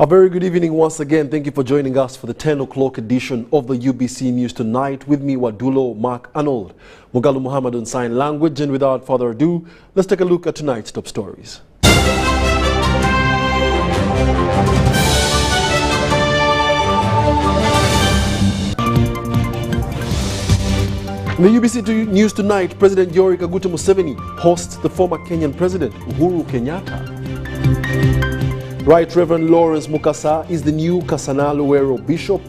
A very good evening once again. Thank you for joining us for the 10 o'clock edition of the UBC News Tonight. With me, Wadulo Mark Arnold, Mugalu Muhammad on sign language. And without further ado, let's take a look at tonight's top stories. In the UBC News Tonight, President Yoweri Kaguta Museveni hosts the former Kenyan President Uhuru Kenyatta. Right Reverend Lawrence Mukasa is the new Kasana Luwero Bishop.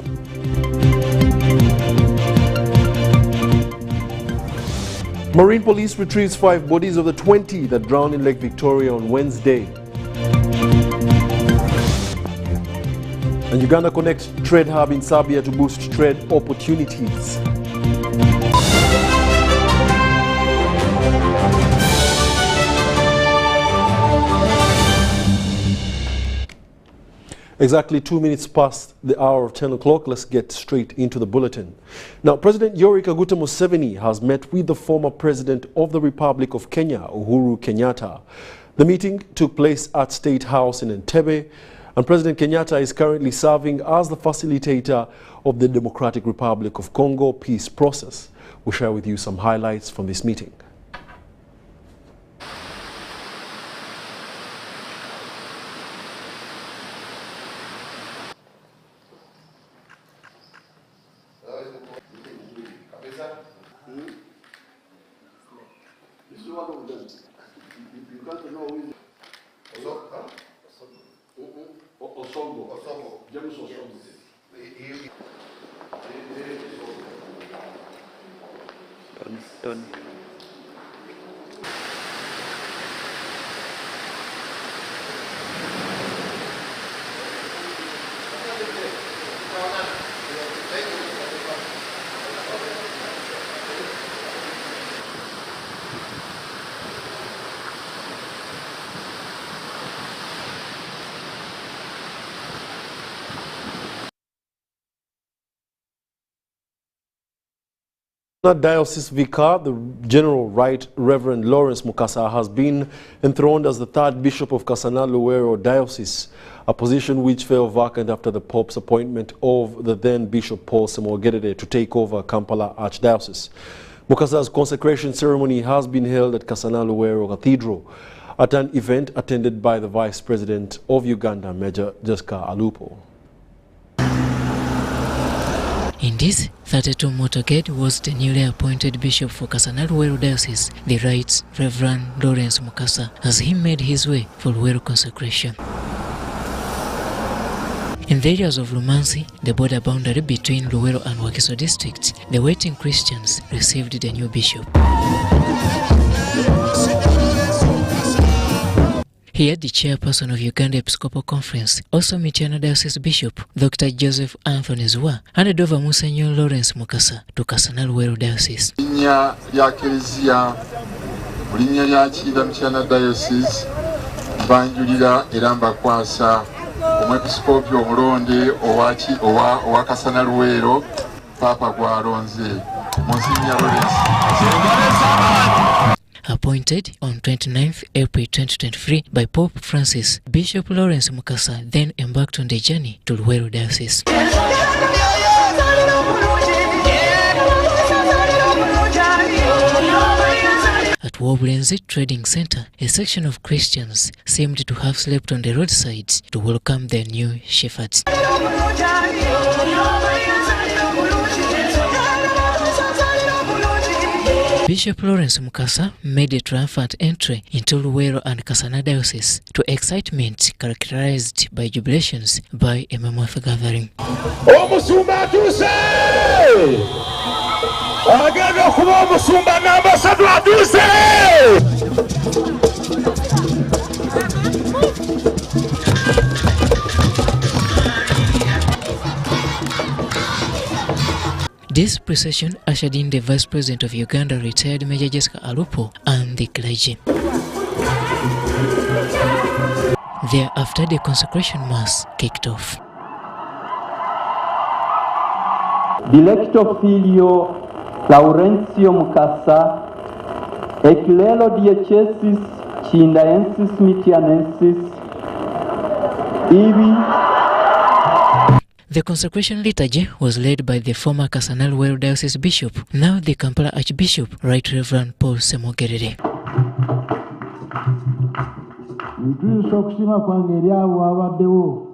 Marine Police retrieves 5 bodies of the 20 that drowned in Lake Victoria on Wednesday. And Uganda connects trade hub in Serbia to boost trade opportunities. Exactly 2 minutes past the hour of 10 o'clock, let's get straight into the bulletin. Now, President Yoweri Kaguta Museveni has met with the former President of the Republic of Kenya, Uhuru Kenyatta. The meeting took place at State House in Entebbe, and President Kenyatta is currently serving as the facilitator of the Democratic Republic of Congo peace process. We'll share with you some highlights from this meeting. Diocese Vicar, the General Right Reverend Lawrence Mukasa, has been enthroned as the 3rd Bishop of Kasana Luwero Diocese, a position which fell vacant after the Pope's appointment of the then Bishop Paul Semwogedede to take over Kampala Archdiocese. Mukasa's consecration ceremony has been held at Kasana Luwero Cathedral at an event attended by the Vice President of Uganda, Major Jessica Alupo. In this 32 motorcade was the newly appointed Bishop for Kasana Luwero Diocese, the Right Reverend Lawrence Mukasa, as he made his way for Luwero consecration. In the areas of Lumansi, the border boundary between Luwero and Wakiso districts, the waiting Christians received the new bishop. Here, the chairperson of Uganda Episcopal Conference, also Mityana Diocese Bishop, Dr. Joseph Anthony Zwa, handed over Monsignor Lawrence Mukasa to Kasana Luwero Diocese. Linnya lya Keleziya, linnya lya Mityana Diocese, banjulira era mbakwasa omwepiskopi omulonde owa Kasana Luwero, Papa gwalonze, Monsignor Lawrence. Appointed on 29th April 2023 by Pope Francis, Bishop Lawrence Mukasa then embarked on the journey to Luwero Diocese. At Woblenzi Trading Center, a section of Christians seemed to have slept on the roadsides to welcome their new shepherds. Bishop Lawrence Mukasa made a triumphant entry into Luwero and Kasana Diocese to excitement characterized by jubilations by a mammoth gathering. Omusumba atuse! Agenda okuba omusumba n'ambasadu atuse! This procession ushered in the Vice President of Uganda, retired Major Jessica Alupo, and the clergy. Thereafter, the consecration mass kicked off. Dilecto Filio Laurentio Mukasa, Eclelo Diocesis Cindaensis Mitianensis, Ibi The consecration liturgy was led by the former Kasana Luweero Diocese Bishop, now the Kampala Archbishop, Right Reverend Paul Semogerere. Ntuusa okusiima kwange eri abo abaddewo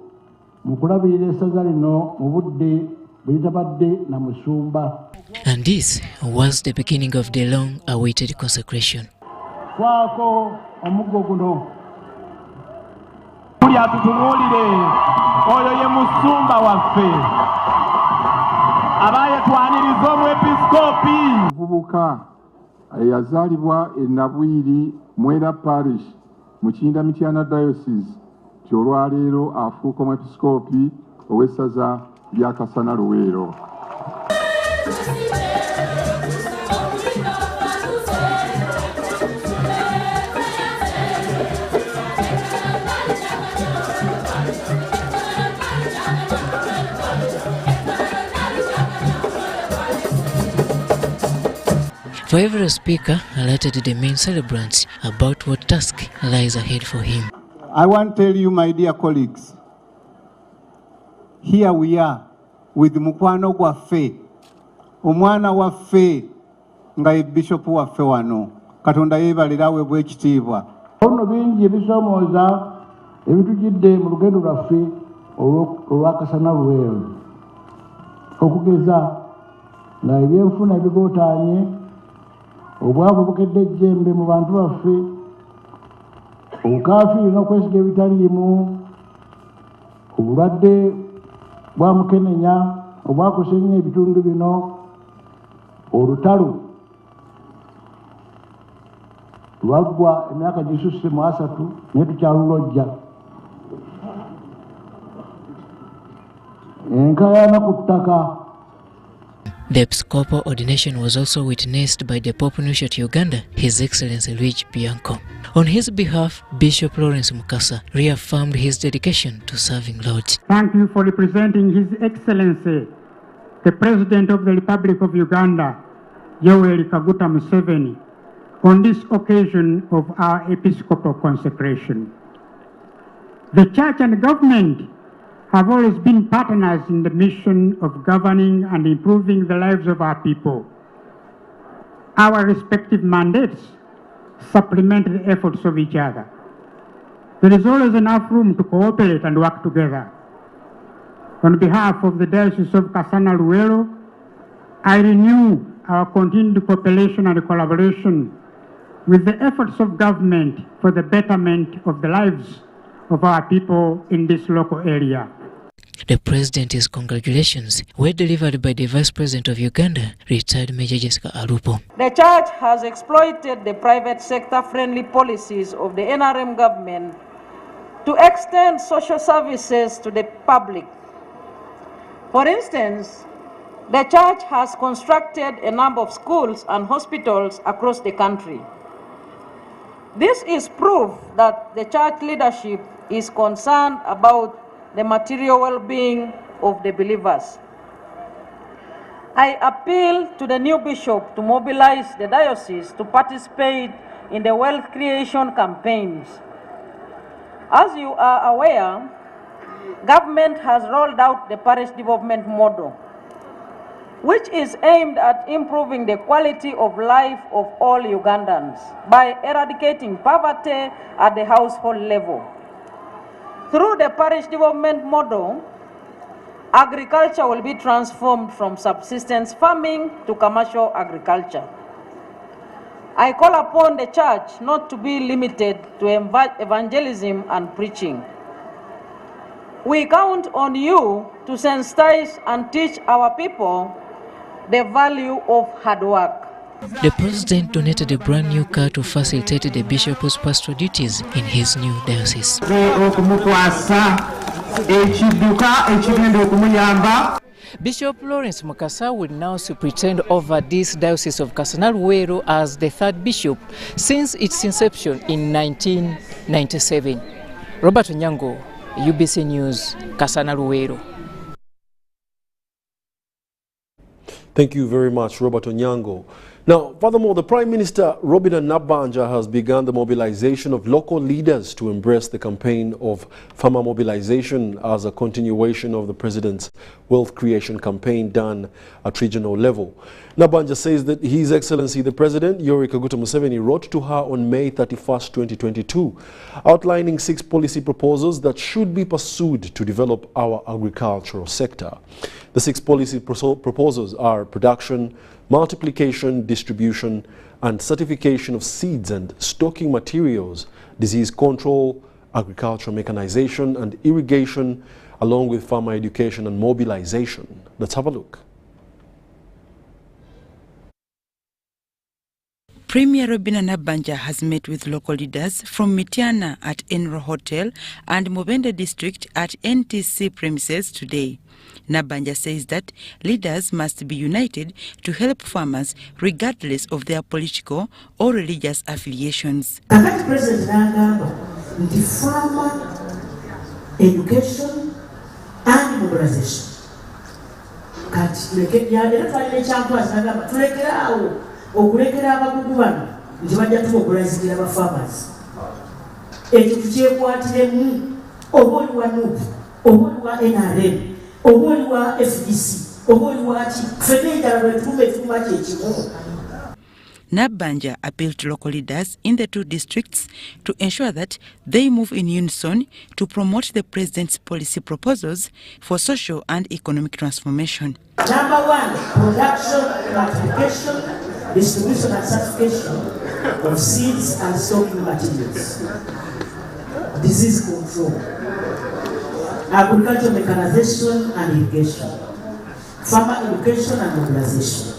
mu kulabirira essaza lino mu budde bwe litabadde na musumba. And this was the beginning of the long-awaited consecration. Kwako omuggo guno. Kuli atutunuulire oyo ye musumba waffe abayetwaniriza omwepisikoopi. Omuvubuka eyazaalibwa e Nabwiri Mwera Parish mu Kinda Mityana Diocese kyolwaleero afuuka omwepisikoopi ow'essaza lya Kasana Luweero. For every speaker alerted the main celebrants about what task lies ahead for him. I want to tell you, my dear colleagues, here we are with mukwano gwaffe, omwana waffe nga ye bishop waffe wano. Katonda yeebalirawe bw'ekitiibwa. Ono bingi ebisoomooza ebitujjidde mu lugendo lwaffe olwa Kasana Luweero. Okugeza nga ebyenfuna ebigootaanye, obwavu bukedde ejjembe mu bantu baffe, obukaafiiri n'okwesiga ebitaliimu, obulwadde bwa mukenenya obwakusennya ebitundu bino, olutalo lwaggwa emyaka gisusse mu 3 naye tukyalulojja, enkaayana ku ttaka. The episcopal ordination was also witnessed by the Pope Nuncio to Uganda, His Excellency Luigi Bianco. On his behalf, Bishop Lawrence Mukasa reaffirmed his dedication to serving Lord. Thank you for representing His Excellency, the President of the Republic of Uganda, Yoweri Kaguta Museveni, on this occasion of our episcopal consecration. The Church and government have always been partners in the mission of governing and improving the lives of our people. Our respective mandates supplement the efforts of each other. There is always enough room to cooperate and work together. On behalf of the Diocese of Kasana Luweero, I renew our continued cooperation and collaboration with the efforts of government for the betterment of the lives of our people in this local area. The President's congratulations were delivered by the Vice President of Uganda, retired Major Jessica Alupo. The Church has exploited the private sector-friendly policies of the NRM government to extend social services to the public. For instance, the Church has constructed a number of schools and hospitals across the country. This is proof that the Church leadership is concerned about the material well-being of the believers. I appeal to the new bishop to mobilize the diocese to participate in the wealth creation campaigns. As you are aware, government has rolled out the parish development model, which is aimed at improving the quality of life of all Ugandans by eradicating poverty at the household level. Through the parish development model, agriculture will be transformed from subsistence farming to commercial agriculture. I call upon the Church not to be limited to evangelism and preaching. We count on you to sensitize and teach our people the value of hard work. The President donated a brand new car to facilitate the bishop's pastoral duties in his new diocese. Bishop Lawrence Mukasa will now superintend over this Diocese of Kasana Luweero as the third bishop since its inception in 1997. Robert Onyango, UBC News, Kasana Luweero. Thank you very much, Robert Onyango. Now, furthermore, the Prime Minister, Robinah Nabbanja, has begun the mobilization of local leaders to embrace the campaign of farmer mobilization as a continuation of the President's wealth creation campaign done at regional level. Nabbanja says that His Excellency the President, Yoweri Kaguta Museveni, wrote to her on May 31st, 2022, outlining 6 policy proposals that should be pursued to develop our agricultural sector. The 6 policy proposals are production, multiplication, distribution, and certification of seeds and stocking materials, disease control, agricultural mechanization and irrigation, along with farmer education and mobilization. Let's have a look. Premier Robinah Nabbanja has met with local leaders from Mityana at Enro Hotel and Mubende district at NTC premises today. Nabbanja says that leaders must be united to help farmers regardless of their political or religious affiliations. Kakati President Nagamba, the farmer education and mobilization. Kati tulekera twalina ekyamukwazi Nagamba tulekeraawo okulekera abakugu bano nti bajja tumobilizingirira aba farmers. Ekyo tukyekwatiremu oba oli wa NUP, oba oli wa NRM, oba oli wa FDC, oba oli waki ffenna enjala bwe tuuma ekiuma kyekimu. Nabbanja appealed to local leaders in the 2 districts to ensure that they move in unison to promote the President's policy proposals for social and economic transformation. Number 1, production, multiplication, distribution and certification of seeds and stocking materials. Disease control, agricultural mechanization and irrigation, farmer education and mobilization,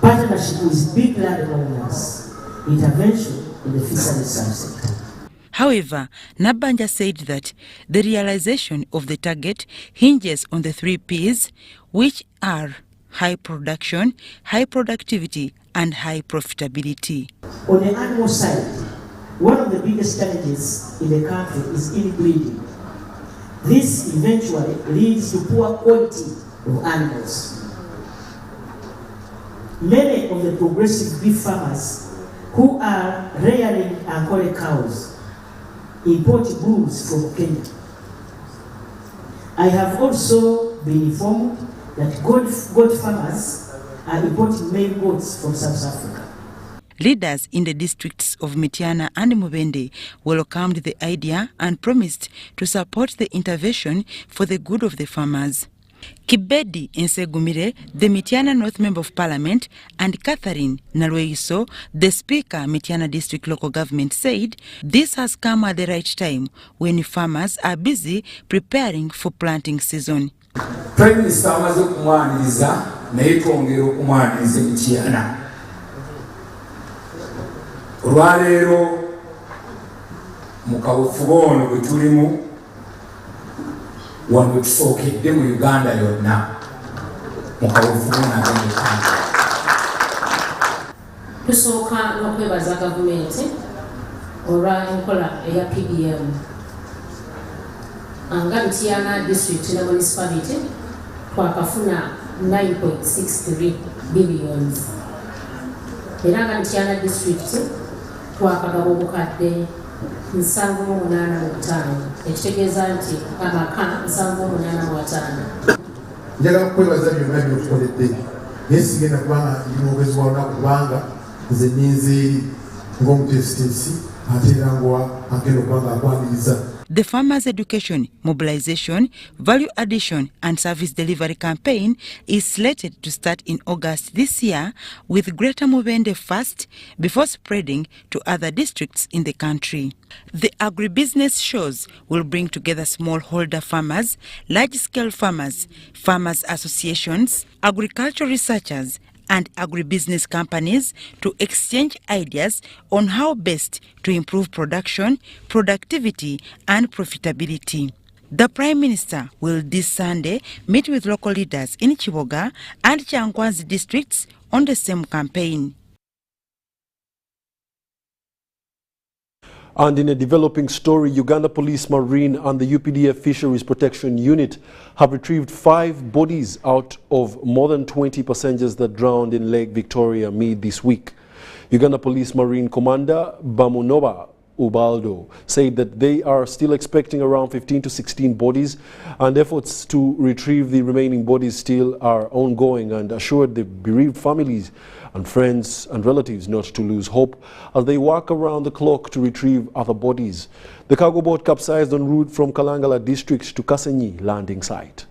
partnership with big landowners, intervention in the fisheries sector. However, Nabbanja said that the realization of the target hinges on the 3 Ps, which are high production, high productivity, and high profitability. On the animal side, one of the biggest challenges in the country is inbreeding. This eventually leads to poor quality of animals. Many of the progressive beef farmers who are rearing Ankole cows import bulls from Kenya. I have also been informed that goat farmers are importing male goats from South Africa. Leaders in the districts of Mityana and Mubende welcomed the idea and promised to support the intervention for the good of the farmers. Kibedi Nsegumire, the Mityana North Member of Parliament, and Catherine Nalweiso, the Speaker, Mityana District Local Government, said this has come at the right time when farmers are busy preparing for planting season. Prime Minister amaze kumwaniriza naye twongera okumwaniriza Mityana. Olwaleero mu kaweefube ono bwe tulimu wano tusookedde mu Uganda yonna mu kaweefube n'ag'Uganda. Tusooka n'okwebaza gavumenti olwa enkola eya PDM. Nga Mityana district na municipality twakafuna 9.63 billions. Era nga Mityana district twakagaba obukadde 785 ekitegeeza nti amaka 785. Njagala kukwebaza byonna by'otukoledde naye sigenda kubanga ndi mwogezi wa lunaku kubanga nze ninzi ng'omutesitesi ate era agenda okubanga akwaniriza. The Farmers Education, Mobilization, Value Addition and Service Delivery campaign is slated to start in August this year, with Greater Mubende first before spreading to other districts in the country. The agribusiness shows will bring together smallholder farmers, large-scale farmers, farmers associations, agricultural researchers, and agribusiness companies to exchange ideas on how best to improve production, productivity, and profitability. The Prime Minister will this Sunday meet with local leaders in Kiboga and Kyangwanzi districts on the same campaign. And in a developing story, Uganda Police, Marine and the UPDF Fisheries Protection Unit have retrieved 5 bodies out of more than 20 passengers that drowned in Lake Victoria Mead this week. Uganda Police Marine Commander Bamunoba Ubaldo said that they are still expecting around 15 to 16 bodies, and efforts to retrieve the remaining bodies still are ongoing, and assured the bereaved families and friends and relatives not to lose hope as they work around the clock to retrieve other bodies. The cargo boat capsized en route from Kalangala district to Kasenyi landing site.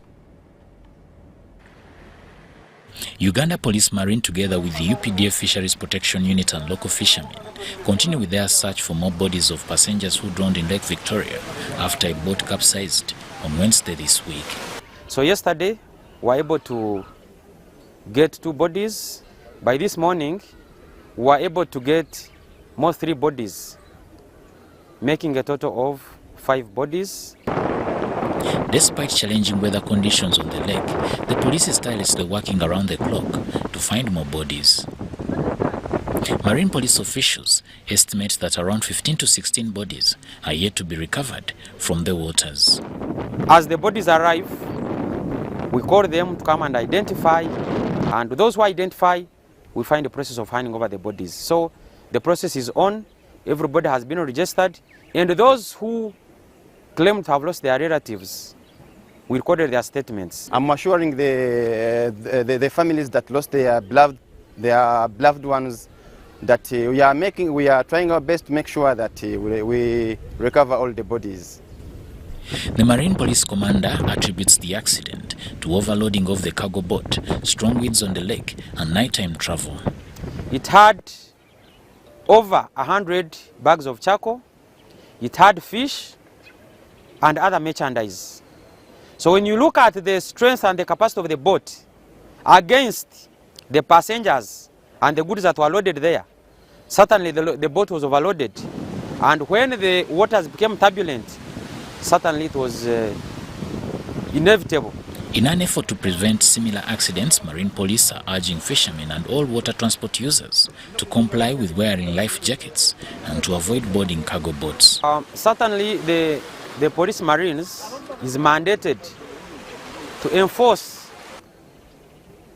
Uganda Police Marine, together with the UPDF Fisheries Protection Unit and local fishermen, continue with their search for more bodies of passengers who drowned in Lake Victoria after a boat capsized on Wednesday this week. So yesterday, we were able to get 2 bodies. By this morning, we were able to get more 3 bodies, making a total of 5 bodies. Despite challenging weather conditions on the lake, the police is tirelessly working around the clock to find more bodies. Marine police officials estimate that around 15 to 16 bodies are yet to be recovered from the waters. As the bodies arrive, we call them to come and identify, and those who identify, we find the process of handing over the bodies. So the process is on, everybody has been registered, and those who claim to have lost their relatives, we recorded their statements. I'm assuring the families that lost their beloved ones that we are trying our best to make sure that we recover all the bodies. The Marine Police Commander attributes the accident to overloading of the cargo boat, strong winds on the lake and nighttime travel. It had over 100 bags of charcoal, it had fish and other merchandise. So when you look at the strength and the capacity of the boat against the passengers and the goods that were loaded there, certainly the boat was overloaded. And when the waters became turbulent, certainly it was inevitable. In an effort to prevent similar accidents, Marine Police are urging fishermen and all water transport users to comply with wearing life jackets and to avoid boarding cargo boats. Certainly the police marines is mandated to enforce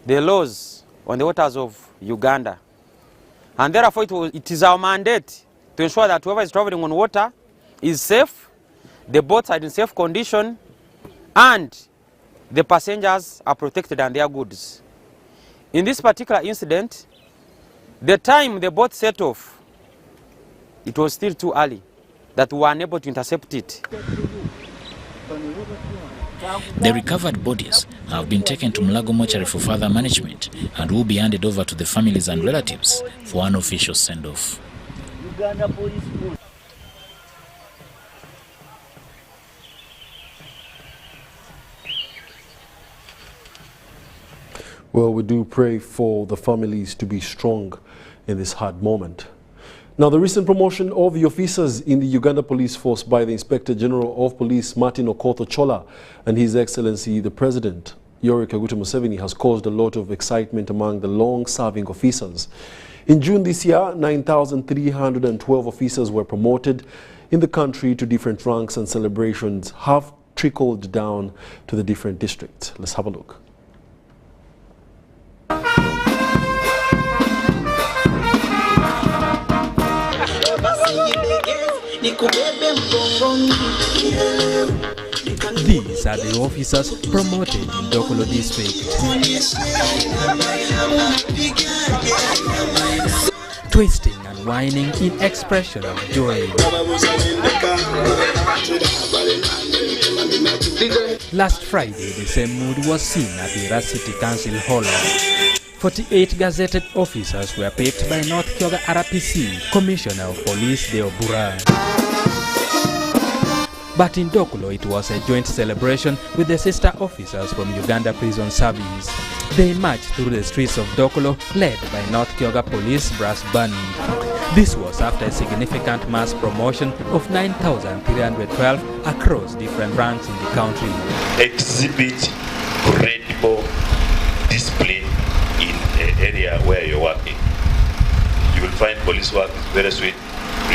the laws on the waters of Uganda. And therefore it is our mandate to ensure that whoever is traveling on water is safe, the boats are in safe condition, and the passengers are protected and their goods. In this particular incident, the time the boat set off, it was still too early that we were unable to intercept it. The recovered bodies have been taken to Mulago Mortuary for further management and will be handed over to the families and relatives for an official send-off. Well, we do pray for the families to be strong in this hard moment. Now, the recent promotion of the officers in the Uganda Police Force by the Inspector General of Police, Martin Okoth Chola, and His Excellency the President, Yoweri Kaguta Museveni, has caused a lot of excitement among the long-serving officers. In June this year, 9,312 officers were promoted in the country to different ranks, and celebrations have trickled down to the different districts. Let's have a look. These are the officers promoted in Dokolo district. Twisting and whining in expression of joy. Last Friday, the same mood was seen at the Ras City Council Hall. 48 gazetted officers were picked by North Kyoga RPC Commissioner of Police Deo Bura. But in Dokolo, it was a joint celebration with the sister officers from Uganda Prison Service. They marched through the streets of Dokolo, led by North Kyoga Police Brass Band. This was after a significant mass promotion of 9,312 across different ranks in the country. Exhibit credible discipline in the area where you're working. You will find police work is very sweet,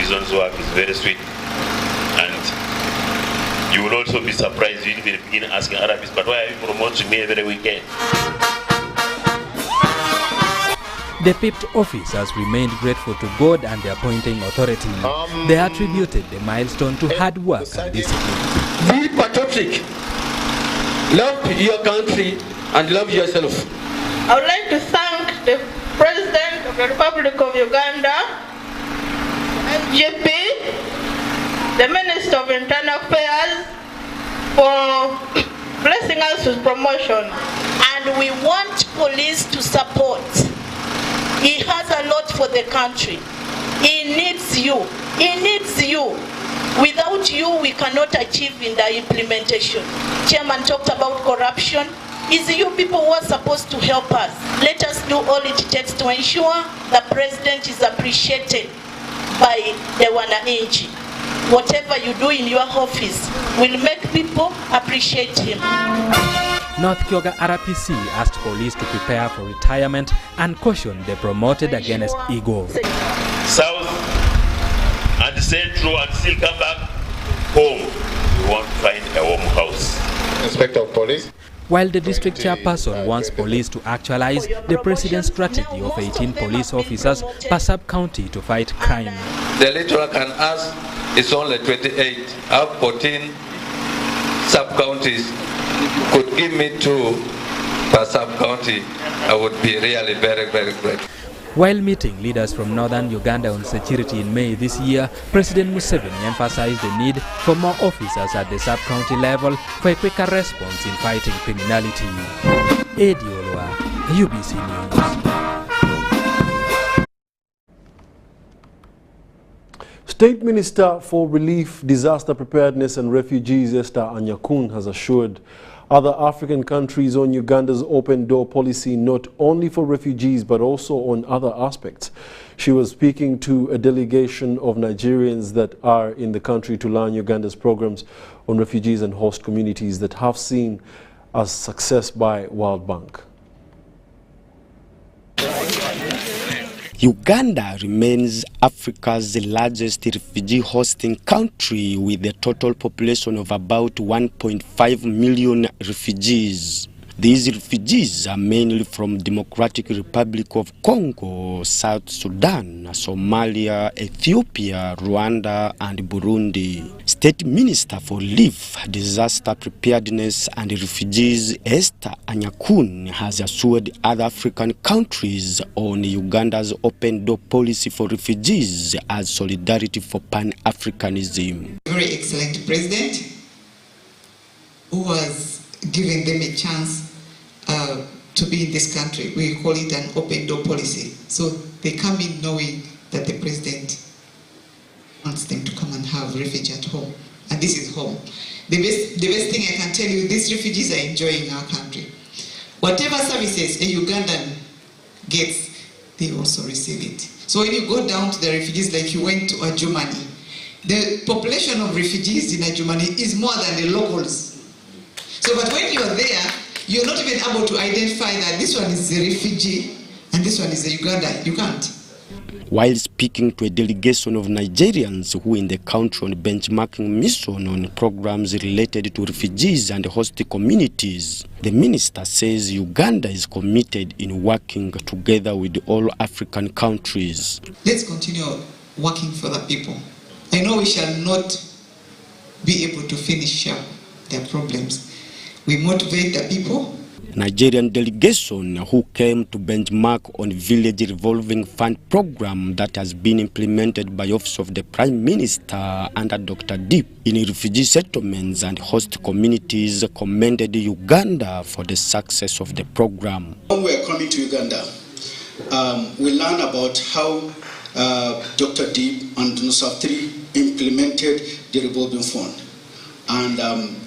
prison's work is very sweet, and you will also be surprised. You will begin asking Arabics, but why are you promoting me every weekend? The pipped officers remained grateful to God and the appointing authority. They attributed the milestone to hard work and discipline. Be patriotic, love your country and love yourself. I would like to thank the President of the Republic of Uganda, IGP, the Minister of Internal Affairs for blessing us with promotion. And we want police to support. He has a lot for the country. He needs you. He needs you. Without you, we cannot achieve in the implementation. Chairman talked about corruption. It's you people who are supposed to help us. Let us do all it takes to ensure the President is appreciated by the wananchi. Whatever you do in your office will make people appreciate him. North Kyoga RPC asked police to prepare for retirement and cautioned the promoted against ego. South and Central and still come back home. We want to find a warm house. Inspector of Police. While the district chairperson wants police to actualize the president's strategy of 18 police officers per sub-county to fight crime. The electoral can ask, it's only 28. I have 14 sub-counties. Could give me 2 per sub-county, I would be really very, very grateful. While meeting leaders from northern Uganda on security in May this year, President Museveni emphasized the need for more officers at the sub-county level for a quicker response in fighting criminality. Eddie Olwa, UBC News. State Minister for Relief, Disaster Preparedness and Refugees Esther Anyakun has assured other African countries on Uganda's open door policy, not only for refugees but also on other aspects. She was speaking to a delegation of Nigerians that are in the country to learn Uganda's programs on refugees and host communities that have seen as success by World Bank. Uganda remains Africa's largest refugee hosting country with a total population of about 1.5 million refugees. These refugees are mainly from Democratic Republic of Congo, South Sudan, Somalia, Ethiopia, Rwanda, and Burundi. State Minister for Relief, Disaster Preparedness and Refugees Esther Anyakun has assured other African countries on Uganda's open door policy for refugees as solidarity for Pan-Africanism. Very excellent president who was giving them a chance to be in this country. We call it an open door policy. So they come in knowing that the president wants them to come and have refuge at home. And this is home. The best thing I can tell you, these refugees are enjoying our country. Whatever services a Ugandan gets, they also receive it. So when you go down to the refugees, like you went to Adjumani, the population of refugees in Adjumani is more than the locals. So, but when you're there, you're not even able to identify that this one is a refugee and this one is a Ugandan. You can't. While speaking to a delegation of Nigerians who in the country on benchmarking mission on programs related to refugees and host communities, the minister says Uganda is committed in working together with all African countries. Let's continue working for the people. I know we shall not be able to finish up their problems. We motivate the people. Nigerian delegation who came to benchmark on village revolving fund program that has been implemented by Office of the Prime Minister under Dr. Deep in refugee settlements and host communities commended Uganda for the success of the program. When we are coming to Uganda, we learn about how Dr. Deep and NUSAF 3 implemented the revolving fund. And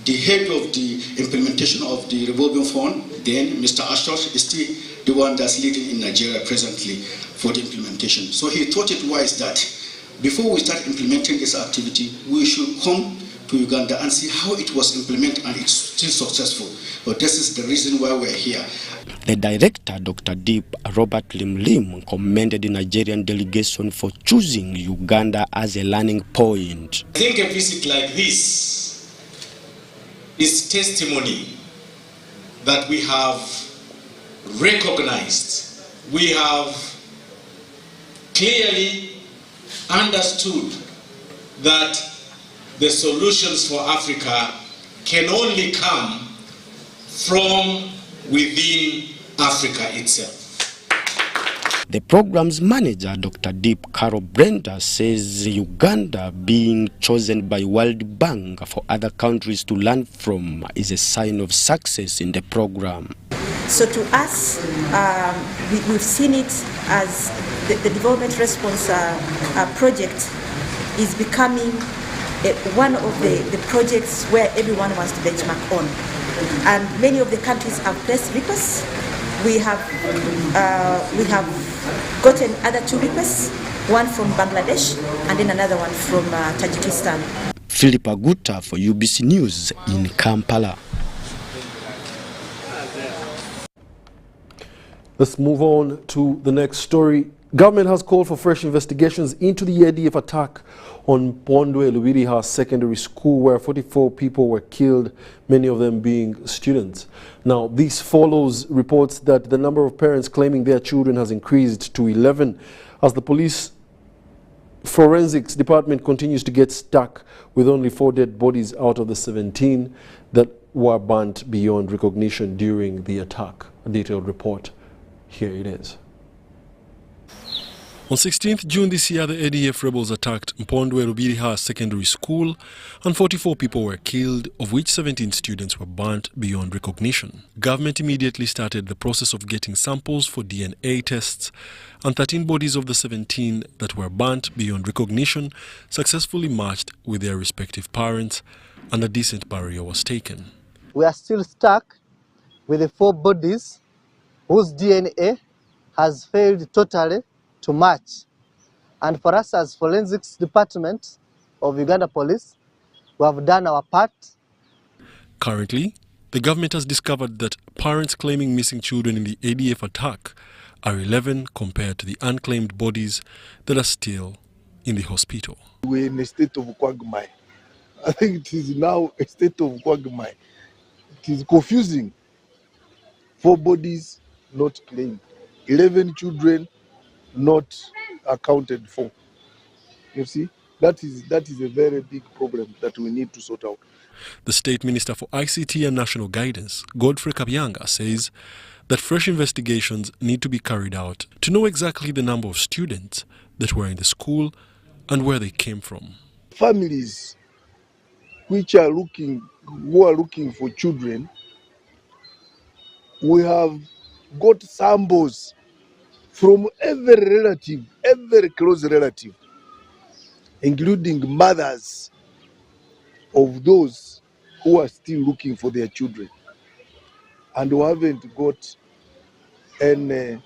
the head of the implementation of the revolving fund, then Mr. Ashtosh, is still the one that's leading in Nigeria presently for the implementation. So he thought it wise that before we start implementing this activity, we should come to Uganda and see how it was implemented, and it's still successful. But this is the reason why we're here. The director, Dr. Deep Robert Limlim, commended the Nigerian delegation for choosing Uganda as a learning point. I think a visit like this is testimony that we have recognized, we have clearly understood that the solutions for Africa can only come from within Africa itself. The program's manager, Dr. Deep Carol Brenda, says Uganda being chosen by World Bank for other countries to learn from is a sign of success in the program. So to us, we've seen it as the development response project is becoming one of the projects where everyone wants to benchmark on. And many of the countries have placed requests. We have gotten other 2 requests, one from Bangladesh and then another one from Tajikistan. Philip Aguta for UBC News in Kampala. Let's move on to the next story. Government has called for fresh investigations into the ADF attack on Pondwe Lubiriha Secondary School, where 44 people were killed, many of them being students. Now, this follows reports that the number of parents claiming their children has increased to 11 as the police forensics department continues to get stuck with only 4 dead bodies out of the 17 that were burnt beyond recognition during the attack. A detailed report. Here it is. On 16th June this year, the ADF rebels attacked Mpondwe Lubiriha Secondary School and 44 people were killed, of which 17 students were burnt beyond recognition. Government immediately started the process of getting samples for DNA tests, and 13 bodies of the 17 that were burnt beyond recognition successfully matched with their respective parents, and a decent burial was taken. We are still stuck with the 4 bodies whose DNA has failed totally to match. And for us as forensics department of Uganda Police, we have done our part. Currently, the government has discovered that parents claiming missing children in the ADF attack are 11 compared to the unclaimed bodies that are still in the hospital. We're in a state of quagmire. I think it is now a state of quagmire. It is confusing. 4 bodies not claimed, 11 children not accounted for. You see, that is a very big problem that we need to sort out. The State Minister for ICT and National Guidance, Godfrey Kabyanga, says that fresh investigations need to be carried out to know exactly the number of students that were in the school and where they came from. Families who are looking for children, we have got samples from every relative, every close relative, including mothers of those who are still looking for their children. And we haven't got any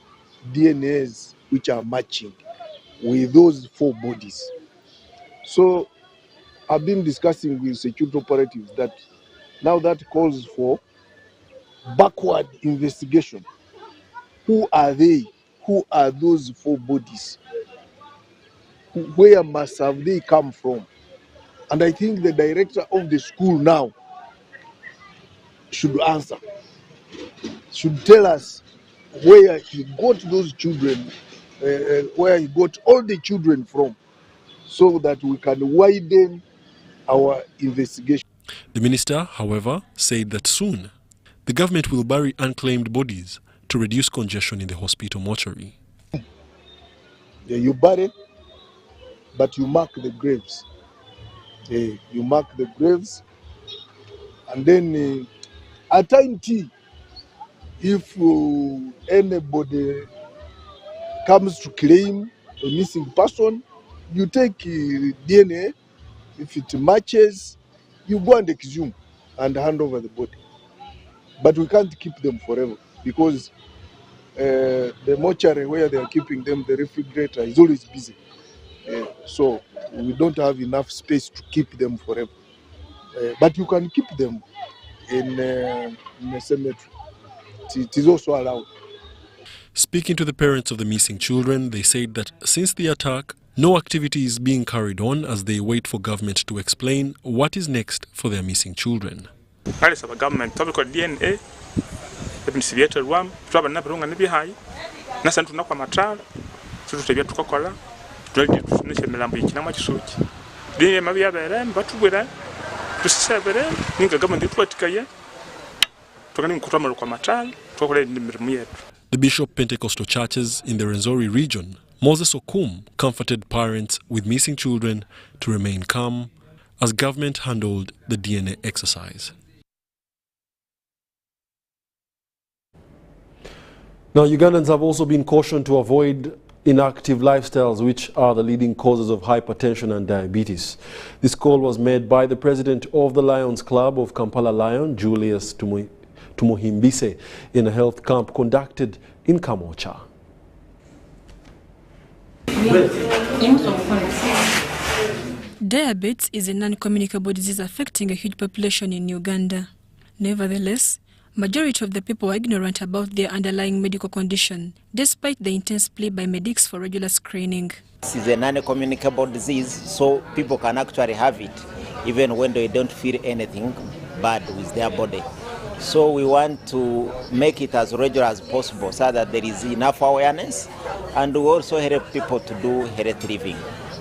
DNAs which are matching with those 4 bodies. So I've been discussing with security operatives that now that calls for backward investigation. Who are they? Who are those 4 bodies? Where must have they come from? And I think the director of the school now should answer, should tell us where he got those children, where he got all the children from, so that we can widen our investigation. The minister, however, said that soon the government will bury unclaimed bodies to reduce congestion in the hospital mortuary. Yeah, you bury, but you mark the graves. You mark the graves, and then at time T, if anybody comes to claim a missing person, you take DNA. If it matches, you go and exhume and hand over the body. But we can't keep them forever because the mortuary where they are keeping them, the refrigerator is always busy. So we don't have enough space to keep them forever. but you can keep them in a cemetery. It is also allowed. Speaking to the parents of the missing children, they said that since the attack, no activity is being carried on as they wait for government to explain what is next for their missing children. Government topical DNA, ebinisibyete rwam twaba nabirunga nibihai nasa ntuna kwa matala tutebya tukokola tuneshe milambo yikinama kisuki biye mabya bere batubwira tusebere ninga government twatikaye tukani nkutama kwa matala tukokola ndimirimo yetu. The Bishop Pentecostal churches in the Rwenzori region, Moses Okum, comforted parents with missing children to remain calm as government handled the DNA exercise. Now, Ugandans have also been cautioned to avoid inactive lifestyles, which are the leading causes of hypertension and diabetes. This call was made by the president of the Lions Club of Kampala Lion, Julius Tumuhimbise, in a health camp conducted in Kamocha. Diabetes is a non-communicable disease affecting a huge population in Uganda. Nevertheless, majority of the people are ignorant about their underlying medical condition, despite the intense plea by medics for regular screening. This is a non-communicable disease, so people can actually have it, even when they don't feel anything bad with their body. So we want to make it as regular as possible so that there is enough awareness, and we also help people to do healthy living.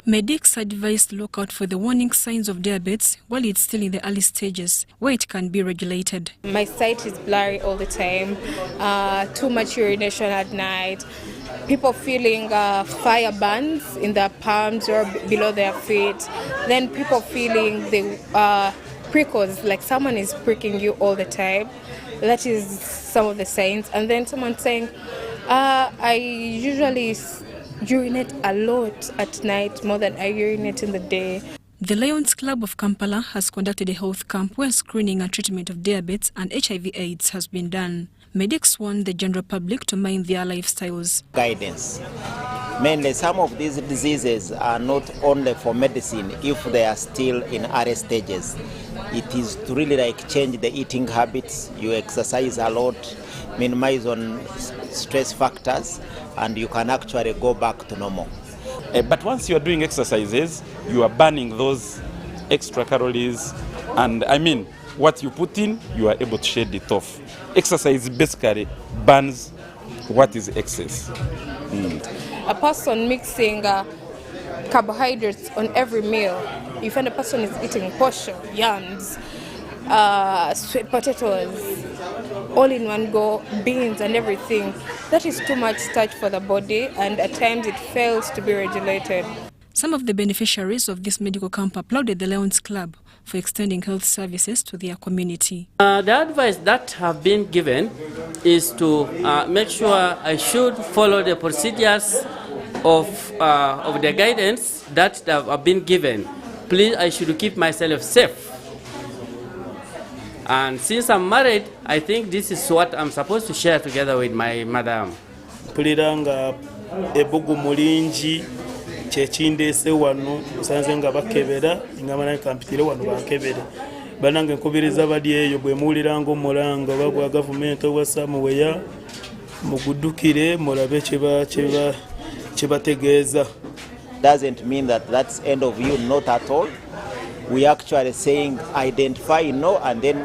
Medics advise to look out for the warning signs of diabetes while it's still in the early stages, where it can be regulated. My sight is blurry all the time, too much urination at night, people feeling fire burns in their palms or below their feet, then people feeling the prickles, like someone is pricking you all the time. That is some of the signs. And then someone saying, I usually urinate a lot at night, more than I urinate in the day. The Lions Club of Kampala has conducted a health camp where screening and treatment of diabetes and HIV/AIDS has been done. Medics warn the general public to mind their lifestyles. Guidance. Mainly, some of these diseases are not only for medicine if they are still in early stages. It is to really like change the eating habits, you exercise a lot, minimize on stress factors, and you can actually go back to normal. But once you are doing exercises, you are burning those extra calories, and I mean, what you put in, you are able to shed it off. Exercise basically burns what is excess. A person mixing carbohydrates on every meal, you find a person is eating posho, yams, sweet potatoes, all in one go, beans and everything. That is too much starch for the body, and at times it fails to be regulated. Some of the beneficiaries of this medical camp applauded the Lions Club for extending health services to their community. The advice that have been given is to make sure I should follow the procedures of the guidance that have been given. Please, I should keep myself safe. And since I'm married, I think this is what I'm supposed to share together with my madam. Puliranga ebugu mulingi kyekindese wano musanze nga bakebera ingama kampitire wano bakebere banange nkubiriza bali eyo bwe muliranga omulanga bagwa government wa Samuweya mugudukire mulabe kibategeeza. Doesn't mean that that's end of you, not at all. We actually saying identify, and then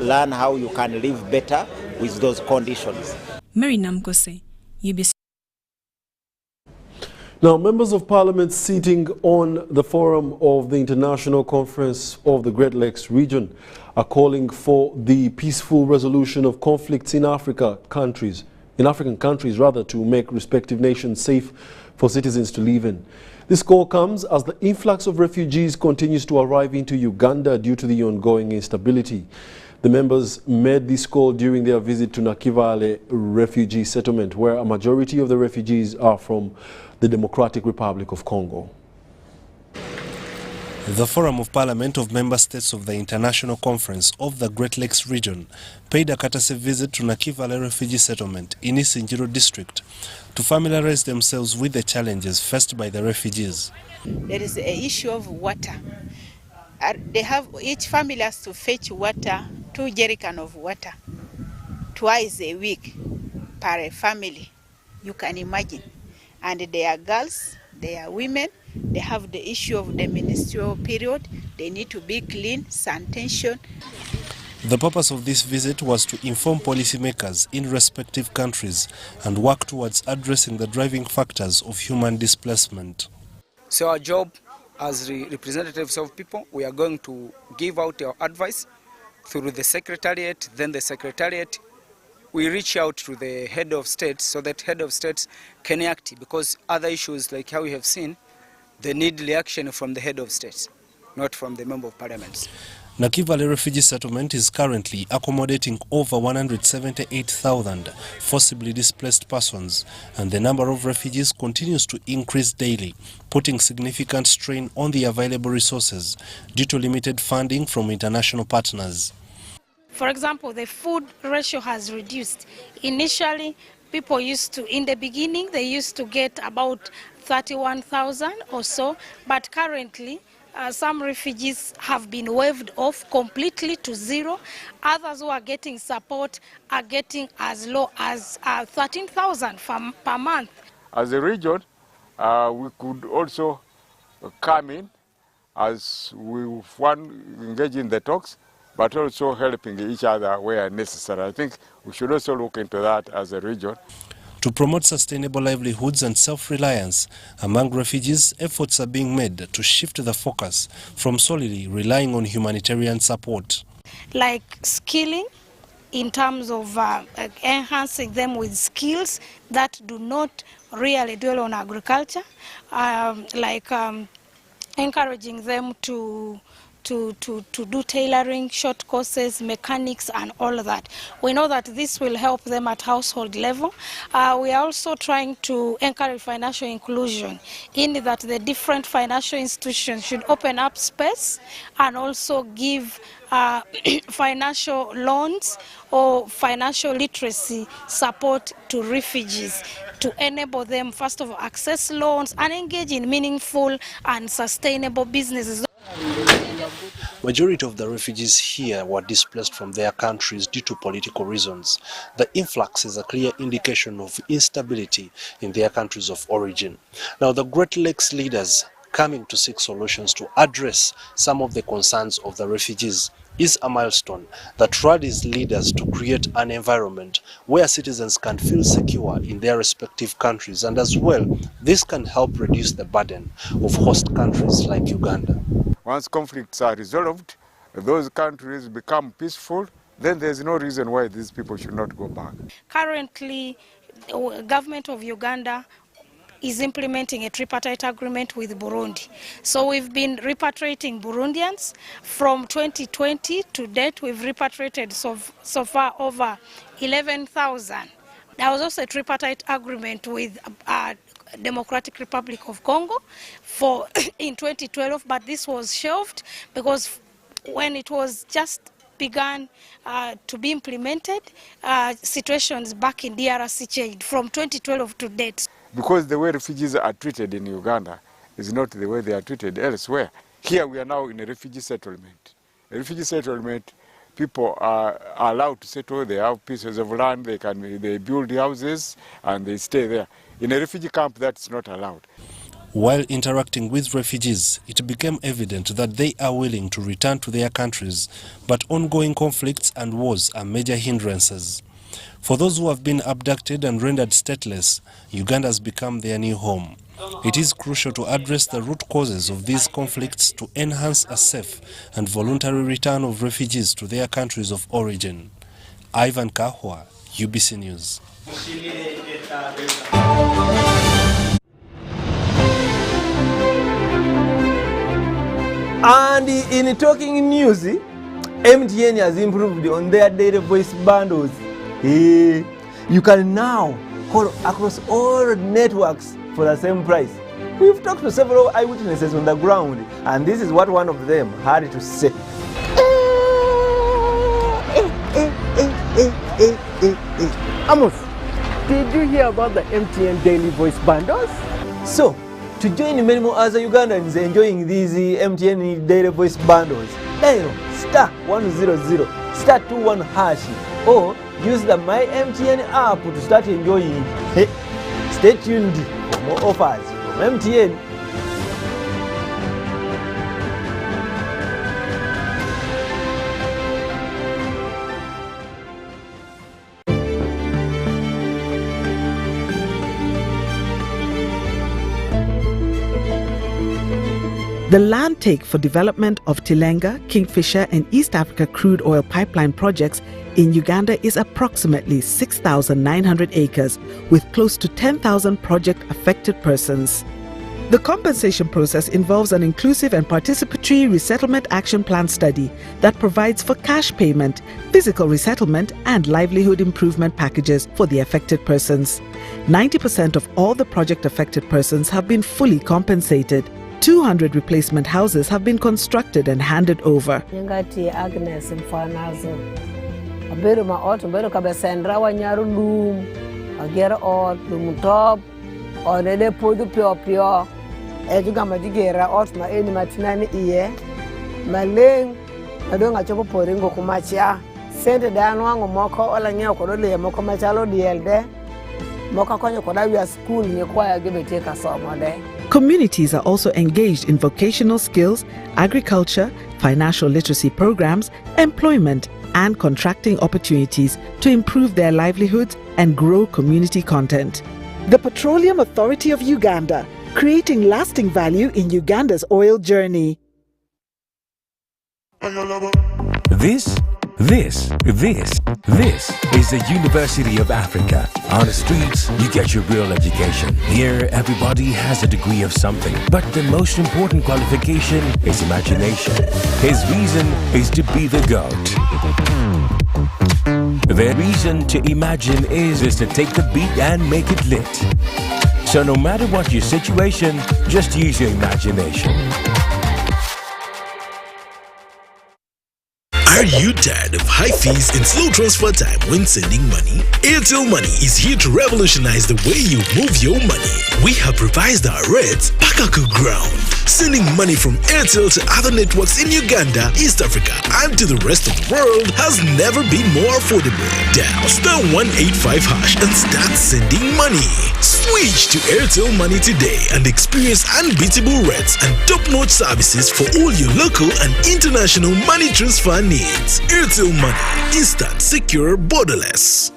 learn how you can live better with those conditions. Mary Namkose, UBC. Now, members of parliament sitting on the forum of the International Conference of the Great Lakes region are calling for the peaceful resolution of conflicts in African countries, to make respective nations safe for citizens to live in. This call comes as the influx of refugees continues to arrive into Uganda due to the ongoing instability. The members made this call during their visit to Nakivale refugee settlement, where a majority of the refugees are from the Democratic Republic of Congo. The Forum of Parliament of Member States of the International Conference of the Great Lakes region paid a courtesy visit to Nakivale refugee settlement in Isinjiro district to familiarize themselves with the challenges faced by the refugees. There is an issue of water. each family has to fetch water, 2 jerrycans of water, twice a week per family. You can imagine. And they are girls, they are women, they have the issue of the menstrual period, they need to be clean, sanitation. The purpose of this visit was to inform policymakers in respective countries and work towards addressing the driving factors of human displacement. So our job as representatives of people, we are going to give out our advice through the Secretariat. Then the Secretariat, we reach out to the head of states so that head of states can act, because other issues like how we have seen, they need reaction from the head of states, not from the member of parliaments. Nakivale refugee settlement is currently accommodating over 178,000 forcibly displaced persons, and the number of refugees continues to increase daily, putting significant strain on the available resources due to limited funding from international partners. For example, the food ratio has reduced. Initially, people in the beginning, they used to get about 31,000 or so, but currently, some refugees have been waived off completely to zero. Others who are getting support are getting as low as 13,000 per month. As a region, we could also come in as we engage in the talks, but also helping each other where necessary. I think we should also look into that as a region. To promote sustainable livelihoods and self-reliance among refugees, efforts are being made to shift the focus from solely relying on humanitarian support. Like skilling, in terms of enhancing them with skills that do not really dwell on agriculture, encouraging them to do tailoring, short courses, mechanics, and all of that. We know that this will help them at household level. We are also trying to encourage financial inclusion, in that the different financial institutions should open up space and also give financial loans or financial literacy support to refugees to enable them, first of all, access loans and engage in meaningful and sustainable businesses. Majority of the refugees here were displaced from their countries due to political reasons. The influx is a clear indication of instability in their countries of origin. Now, the Great Lakes leaders coming to seek solutions to address some of the concerns of the refugees is a milestone that rallies leaders to create an environment where citizens can feel secure in their respective countries, and as well, this can help reduce the burden of host countries like Uganda. Once conflicts are resolved, those countries become peaceful, then there's no reason why these people should not go back. Currently, the government of Uganda is implementing a tripartite agreement with Burundi. So we've been repatriating Burundians. From 2020 to date, we've repatriated so far over 11,000. There was also a tripartite agreement with Democratic Republic of Congo in 2012, but this was shelved because when it was just began to be implemented, situations back in DRC changed from 2012 to date. Because the way refugees are treated in Uganda is not the way they are treated elsewhere. Here we are now in a refugee settlement. A refugee settlement, people are allowed to settle, they have pieces of land, they build houses and they stay there. In a refugee camp, that's not allowed. While interacting with refugees, it became evident that they are willing to return to their countries, but ongoing conflicts and wars are major hindrances. For those who have been abducted and rendered stateless, Uganda has become their new home. It is crucial to address the root causes of these conflicts to enhance a safe and voluntary return of refugees to their countries of origin. Ivan Kahwa, UBC News. And in talking news, MTN has improved on their data voice bundles. You can now call across all networks for the same price. We've talked to several eyewitnesses on the ground, and this is what one of them had to say. Amos, did you hear about the MTN daily voice bundles? So, to join many more other Ugandans enjoying these MTN daily voice bundles, dial *100 *21# or use the My MTN app to start enjoying. Hey, stay tuned for more offers from MTN. The land take for development of Tilenga, Kingfisher and East Africa crude oil pipeline projects in Uganda is approximately 6,900 acres with close to 10,000 project-affected persons. The compensation process involves an inclusive and participatory resettlement action plan study that provides for cash payment, physical resettlement and livelihood improvement packages for the affected persons. 90% of all the project-affected persons have been fully compensated. 200 replacement houses have been constructed and handed over. Ngati Agnes Mfanazo. Aberu ma ot beru kabesendra wanyaru lum. Agera ot lum top. Onede podu pio. Ejuga madigera ot ma eni matinani iye. Maleng adonga choko poringo kumacha. Sente dano wangu moko ola nyeo kodole moko machalo dielde. Moko konyo kodawia school nyekwa ya gebeteka somode. Communities are also engaged in vocational skills, agriculture, financial literacy programs, employment, and contracting opportunities to improve their livelihoods and grow community content. The Petroleum Authority of Uganda, creating lasting value in Uganda's oil journey. This is the University of Africa. On the streets, you get your real education. Here, everybody has a degree of something. But the most important qualification is imagination. His reason is to be the GOAT. The reason to imagine is to take the beat and make it lit. So no matter what your situation, just use your imagination. Are you tired of high fees and slow transfer time when sending money? Airtel Money is here to revolutionize the way you move your money. We have revised our rates Pakaku ground. Sending money from Airtel to other networks in Uganda, East Africa, and to the rest of the world has never been more affordable. Dial *185# and start sending money. Switch to Airtel Money today and experience unbeatable rates and top-notch services for all your local and international money transfer needs. Airtel Money. Instant, secure, borderless.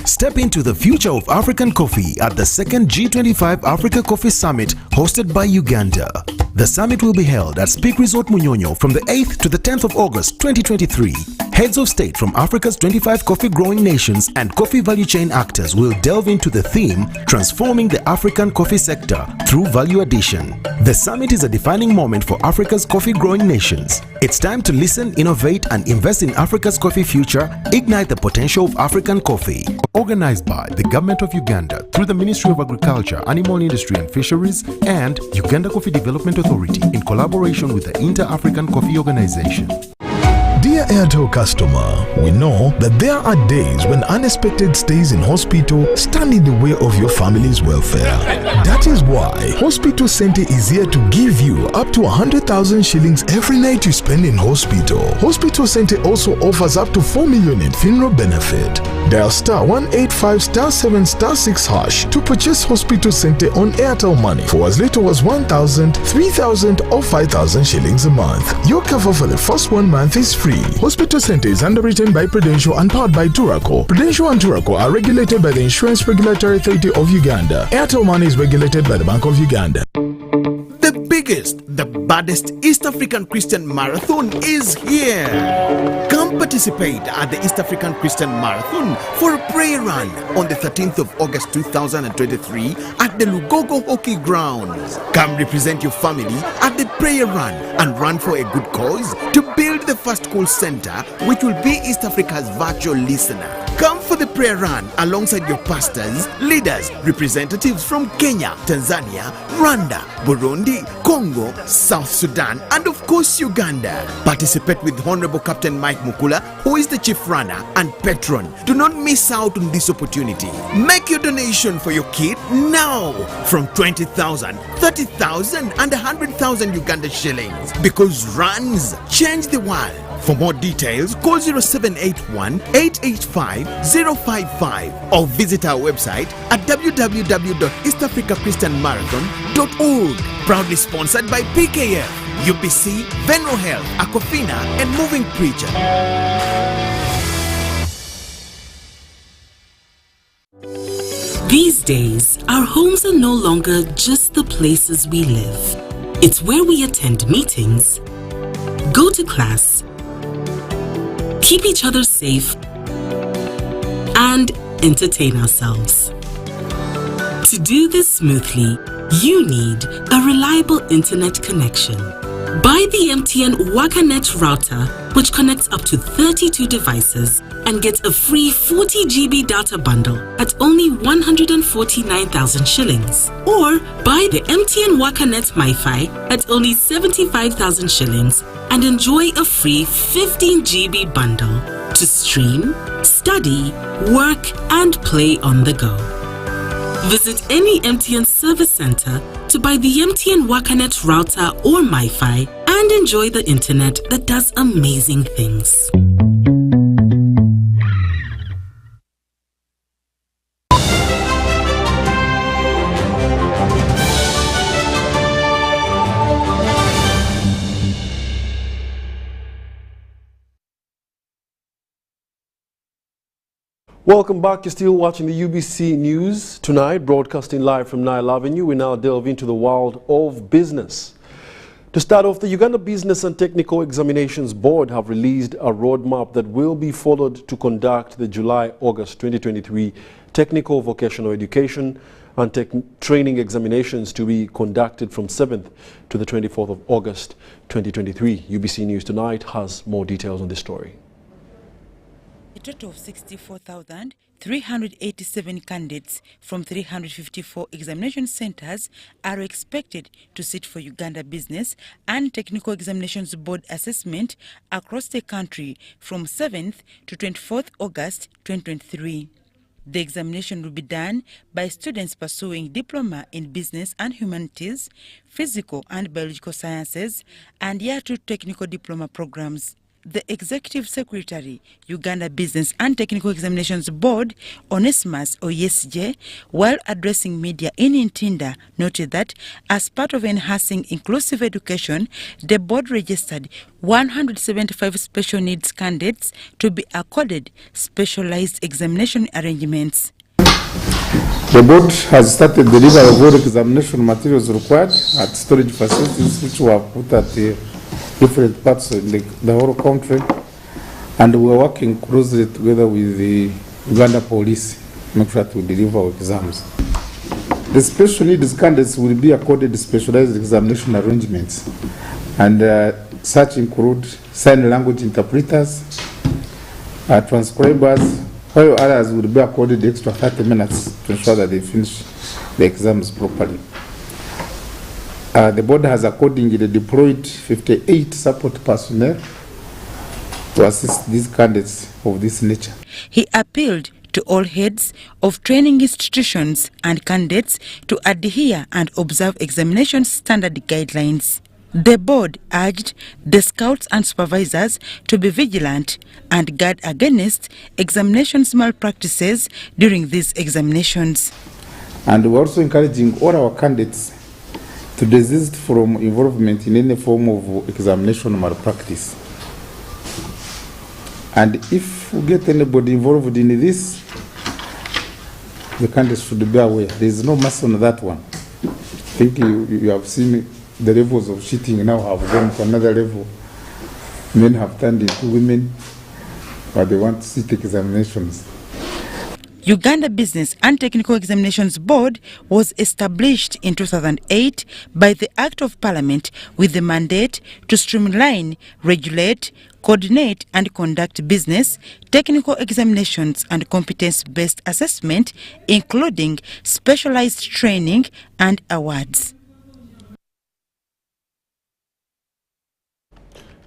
Step into the future of African coffee at the second G25 Africa Coffee Summit hosted by Uganda. The summit will be held at Speak Resort Munyonyo from the 8th to the 10th of August 2023. Heads of state from Africa's 25 coffee growing nations and coffee value chain actors will delve into the theme Transforming the African Coffee Sector through Value Addition. The summit is a defining moment for Africa's coffee growing nations. It's time to listen, innovate and invest in Africa's coffee future, ignite the potential of African coffee. Organized by the Government of Uganda through the Ministry of Agriculture, Animal Industry and Fisheries and Uganda Coffee Development Authority in collaboration with the Inter-African Coffee Organization. Dear Airtel customer, we know that there are days when unexpected stays in hospital stand in the way of your family's welfare. That is why Hospital Center is here to give you up to 100,000 shillings every night you spend in hospital. Hospital Center also offers up to 4 million in funeral benefit. Dial *185*7*6# to purchase Hospital Center on Airtel Money for as little as 1,000, 3,000 or 5,000 shillings a month. Your cover for the first 1 month is free. Hospital Center is underwritten by Prudential and powered by Turaco. Prudential and Turaco are regulated by the Insurance Regulatory Authority of Uganda. Airtel Money is regulated by the Bank of Uganda. The biggest, the baddest East African Christian Marathon is here. Come participate at the East African Christian Marathon for a prayer run on the 13th of August 2023 at the Lugogo Hockey Grounds. Come represent your family at the prayer run and run for a good cause to build the first call center which will be East Africa's virtual listener. Come for the prayer run alongside your pastors, leaders, representatives from Kenya, Tanzania, Rwanda, Burundi, Congo, South Sudan, and of course Uganda. Participate with Honorable Captain Mike Mukula, who is the chief runner and patron. Do not miss out on this opportunity. Make your donation for your kid now from 20,000, 30,000 and 100,000 Uganda shillings, because runs change the world. For more details, call 0781 885 055 or visit our website at www.eastafricachristianmarathon.org. Proudly sponsored by PKF, UBC, Venro Health, Aquafina, and Moving Preacher. These days, our homes are no longer just the places we live. It's where we attend meetings, go to class, keep each other safe, and entertain ourselves. To do this smoothly, you need a reliable internet connection. Buy the MTN WakaNet router, which connects up to 32 devices and gets a free 40 GB data bundle at only 149,000 shillings. Or buy the MTN WakaNet MiFi at only 75,000 shillings and enjoy a free 15 GB bundle to stream, study, work, and play on the go. Visit any MTN service center to buy the MTN WakaNet router or MiFi and enjoy the internet that does amazing things. Welcome back. You're still watching the UBC News tonight, broadcasting live from Nile Avenue. We now delve into the world of business. To start off, the Uganda Business and Technical Examinations Board have released a roadmap that will be followed to conduct the July-August 2023 Technical Vocational Education and Training Examinations to be conducted from 7th to the 24th of August 2023. UBC News Tonight has more details on this story. A total of 64,387 candidates from 354 examination centers are expected to sit for Uganda Business and Technical Examinations Board assessment across the country from 7th to 24th August 2023. The examination will be done by students pursuing diploma in business and humanities, physical and biological sciences, and Year 2 technical diploma programs. The Executive Secretary, Uganda Business and Technical Examinations Board, Onesimus Oyesje, while addressing media in Ntinda, noted that as part of enhancing inclusive education, the board registered 175 special needs candidates to be accorded specialized examination arrangements. The board has started the delivery of all examination materials required at storage facilities which were put at the different parts of the whole country, and we are working closely together with the Uganda Police to make sure that we deliver our exams. The special needs candidates will be accorded specialized examination arrangements, and such include sign language interpreters, transcribers, while others will be accorded extra 30 minutes to ensure that they finish the exams properly. The board has accordingly deployed 58 support personnel to assist these candidates of this nature. He appealed to all heads of training institutions and candidates to adhere and observe examination standard guidelines. The board urged the scouts and supervisors to be vigilant and guard against examinations malpractices during these examinations. And we're also encouraging all our candidates to desist from involvement in any form of examination malpractice. And if we get anybody involved in this, the candidates should be aware. There is no mercy on that one. I think you have seen the levels of cheating now have gone to another level. Men have turned into women, but they want to sit examinations. Uganda Business and Technical Examinations Board was established in 2008 by the Act of Parliament with the mandate to streamline, regulate, coordinate and conduct business, technical examinations and competence-based assessment, including specialized training and awards.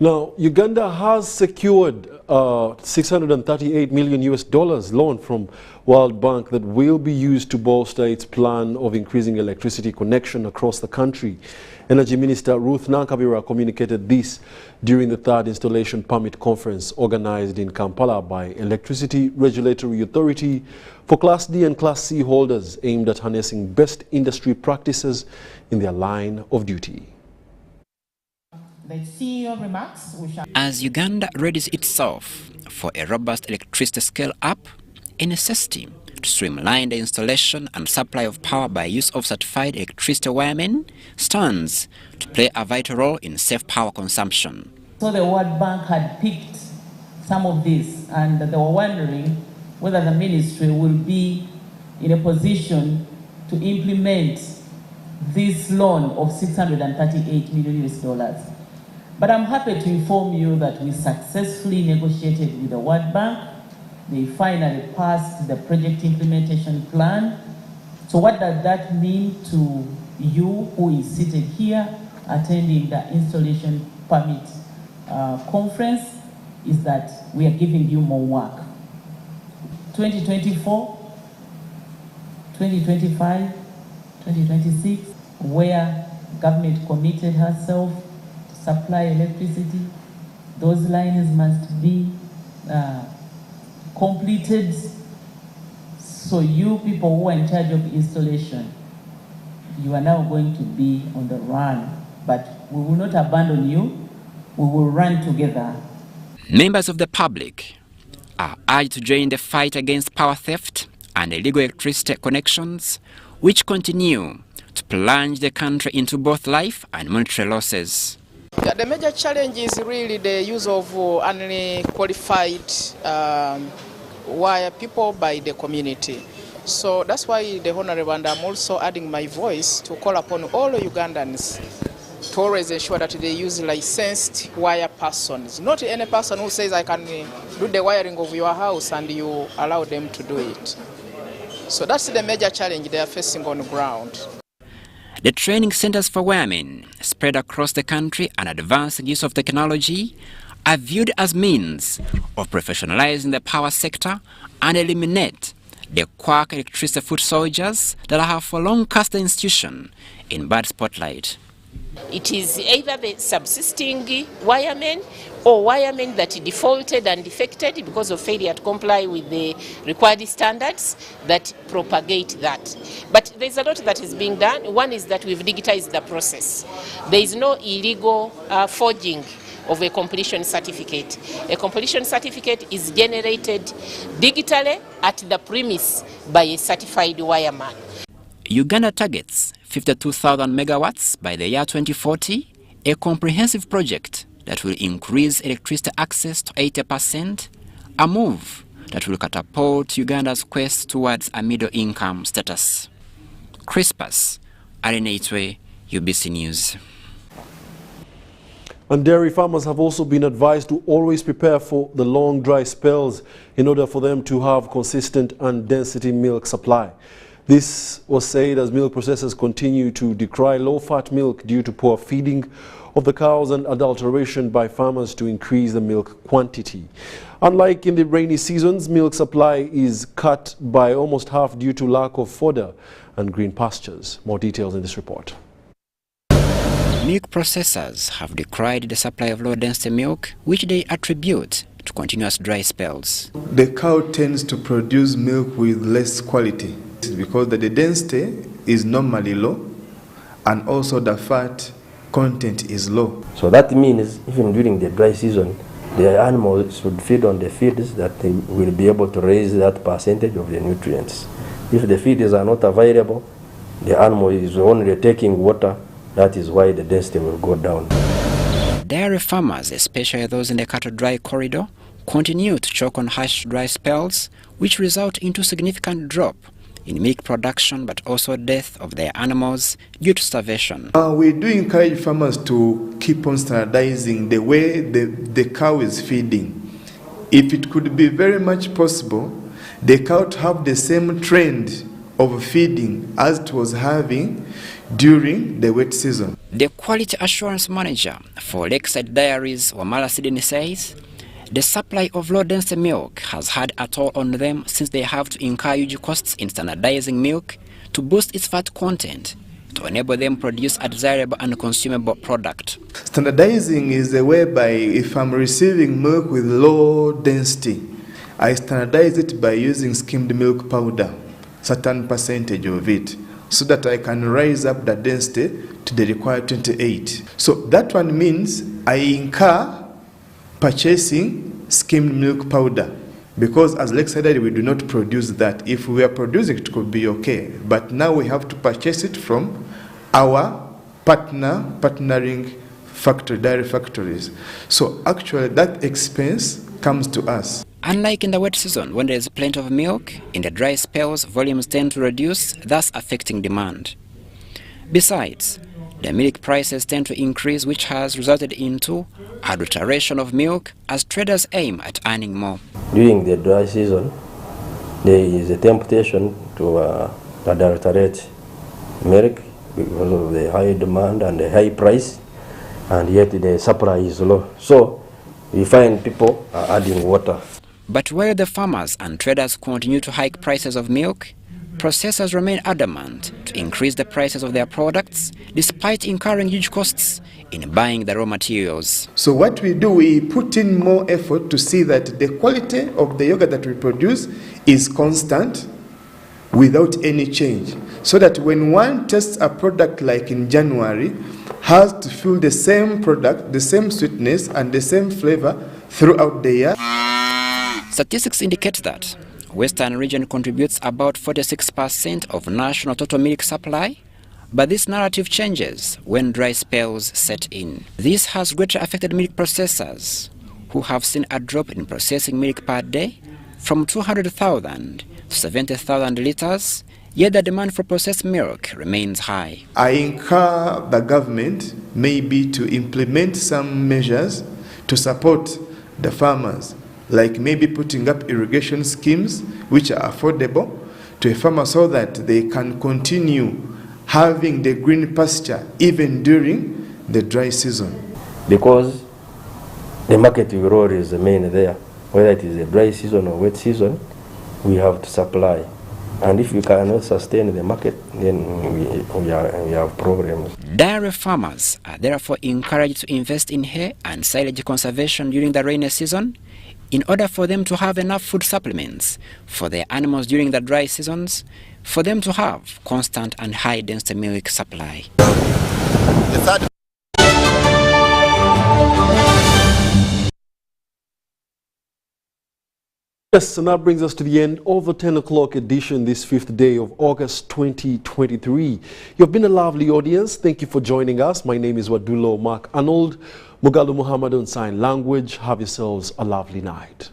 Now, Uganda has secured $638 million loan from World Bank that will be used to bolster its plan of increasing electricity connection across the country. Energy Minister Ruth Nankabira communicated this during the third installation permit conference organized in Kampala by Electricity Regulatory Authority for Class D and Class C holders, aimed at harnessing best industry practices in their line of duty. The CEO remarks, as Uganda readies itself for a robust electricity scale-up, a necessity to streamline the installation and supply of power by use of certified electricity wiremen stands to play a vital role in safe power consumption. So the World Bank had picked some of this, and they were wondering whether the ministry will be in a position to implement this loan of $638 million. But I'm happy to inform you that we successfully negotiated with the World Bank. They finally passed the project implementation plan. So what does that mean to you who is seated here attending the installation permit conference is that we are giving you more work. 2024, 2025, 2026, where government committed herself supply electricity, those lines must be completed. So you people who are in charge of installation, you are now going to be on the run, but we will not abandon you, we will run together. Members of the public are urged to join the fight against power theft and illegal electricity connections, which continue to plunge the country into both life and monetary losses. Yeah, the major challenge is really the use of unqualified wire people by the community. So that's why the Honorable, and I'm also adding my voice to call upon all Ugandans to always ensure that they use licensed wire persons. Not any person who says I can do the wiring of your house and you allow them to do it. So that's the major challenge they are facing on the ground. The training centers for women spread across the country and advanced use of technology are viewed as means of professionalizing the power sector and eliminate the quack electricity foot soldiers that have for long cast the institution in bad spotlight. It is either the subsisting wiremen or wiremen that defaulted and defected because of failure to comply with the required standards that propagate that. But there's a lot that is being done. One is that we've digitized the process. There is no illegal forging of a completion certificate. A completion certificate is generated digitally at the premise by a certified wireman. Uganda targets 52,000 megawatts by the year 2040, a comprehensive project that will increase electricity access to 80%, a move that will catapult Uganda's quest towards a middle-income status. Crispus, Arenaitwe, UBC News. And dairy farmers have also been advised to always prepare for the long dry spells in order for them to have consistent and density milk supply. This was said as milk processors continue to decry low-fat milk due to poor feeding of the cows and adulteration by farmers to increase the milk quantity. Unlike in the rainy seasons, milk supply is cut by almost half due to lack of fodder and green pastures. More details in this report. Milk processors have decried the supply of low-density milk, which they attribute to continuous dry spells. The cow tends to produce milk with less quality because the density is normally low and also the fat content is low. So that means even during the dry season, the animals should feed on the feeds that they will be able to raise that percentage of the nutrients. If the feeds are not available, the animal is only taking water. That is why the density will go down. Dairy farmers, especially those in the cattle dry corridor, continue to choke on harsh dry spells, which result into significant drop in milk production but also death of their animals due to starvation. We do encourage farmers to keep on standardizing the way the cow is feeding. If it could be very much possible, the cow to have the same trend of feeding as it was having during the wet season. The quality assurance manager for Lakeside Dairies, Wamala Sidney, says the supply of low-density milk has had a toll on them since they have to incur huge costs in standardizing milk to boost its fat content to enable them produce a desirable and consumable product. Standardizing is a way by if I'm receiving milk with low density, I standardize it by using skimmed milk powder, certain percentage of it, so that I can raise up the density to the required 28. So that one means I incur purchasing skimmed milk powder, because as Lakeside we do not produce that. If we are producing it could be okay, but now we have to purchase it from our partnering dairy factories. So actually that expense comes to us. Unlike in the wet season, when there is plenty of milk, in the dry spells, volumes tend to reduce, thus affecting demand. Besides, the milk prices tend to increase, which has resulted into adulteration of milk as traders aim at earning more. During the dry season, there is a temptation to adulterate milk because of the high demand and the high price, and yet the supply is low. So we find people are adding water. But while the farmers and traders continue to hike prices of milk, processors remain adamant to increase the prices of their products despite incurring huge costs in buying the raw materials. So what we do, we put in more effort to see that the quality of the yogurt that we produce is constant without any change, so that when one tests a product like in January, has to feel the same product, the same sweetness and the same flavor throughout the year. Statistics indicate that Western region contributes about 46% of national total milk supply, but this narrative changes when dry spells set in. This has greatly affected milk processors, who have seen a drop in processing milk per day from 200,000 to 70,000 liters, yet the demand for processed milk remains high. I encourage the government maybe to implement some measures to support the farmers, like maybe putting up irrigation schemes which are affordable to a farmer so that they can continue having the green pasture even during the dry season. Because the market will always remain there, whether it is a dry season or wet season, we have to supply. And if we cannot sustain the market, then we have problems. Dairy farmers are therefore encouraged to invest in hay and silage conservation during the rainy season in order for them to have enough food supplements for their animals during the dry seasons, for them to have constant and high density milk supply. Yes, and that brings us to the end of the 10 o'clock edition this 5th day of August 2023. You've been a lovely audience. Thank you for joining us. My name is Wadulo Mark Arnold. Mugalu Muhammad on Sign Language. Have yourselves a lovely night.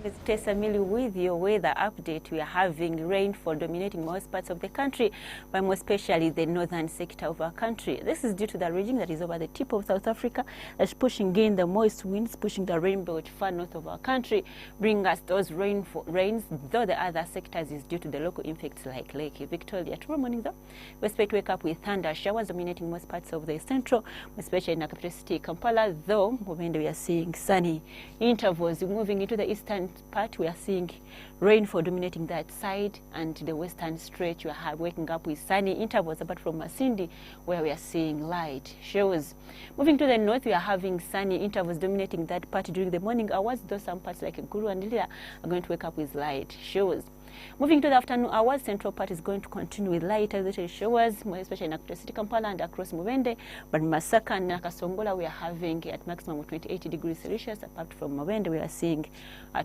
It's Tessa Mili with your weather update. We are having rainfall dominating most parts of the country, but more especially the northern sector of our country. This is due to the region that is over the tip of South Africa that's pushing in the moist winds, pushing the rain belt far north of our country, bringing us those rains, though the other sectors is due to the local effects like Lake Victoria. Tomorrow morning, though, we expect to wake up with thunder showers dominating most parts of the central, especially in our capital city, Kampala, though we are seeing sunny intervals. Moving into the eastern part, we are seeing rainfall dominating that side, and the western stretch we are waking up with sunny intervals apart from Masindi, where we are seeing light shows. Moving to the north, we are having sunny intervals dominating that part during the morning hours, though some parts like Guru and Lila are going to wake up with light shows. Moving to the afternoon hours, central part is going to continue with light isolated showers, especially in Capital City Kampala and across Mubende. But Masaka and Nakasongola we are having at maximum of 28 degrees Celsius. Apart from Mubende, we are seeing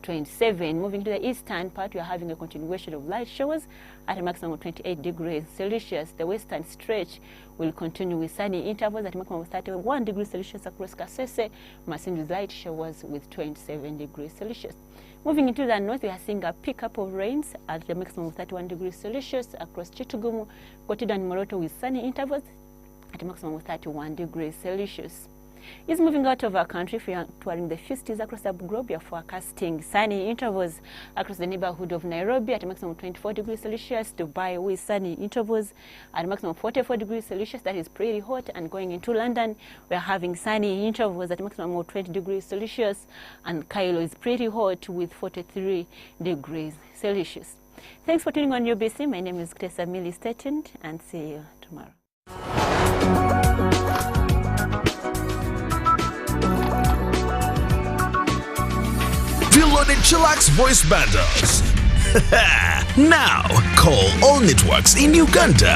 27. Moving to the eastern part, we are having a continuation of light showers at a maximum of 28 degrees Celsius. The western stretch, will continue with sunny intervals at a maximum of 31 degrees Celsius across Kasese. Masindi light showers with 27 degrees Celsius. Moving into the north, we are seeing a pickup of rains at the maximum of 31 degrees Celsius across Chitugumu, Kotido and Moroto with sunny intervals at a maximum of 31 degrees Celsius. Is moving out of our country, touring the few cities across the globe. We are forecasting sunny intervals across the neighborhood of Nairobi at a maximum of 24 degrees Celsius, Dubai with sunny intervals at a maximum of 44 degrees Celsius. That is pretty hot. And going into London, we are having sunny intervals at a maximum of 20 degrees Celsius, and Cairo is pretty hot with 43 degrees Celsius. Thanks for tuning on UBC. My name is Tessa Millie. Stay tuned and see you tomorrow. Preloaded Chillax voice bundles. Now, call all networks in Uganda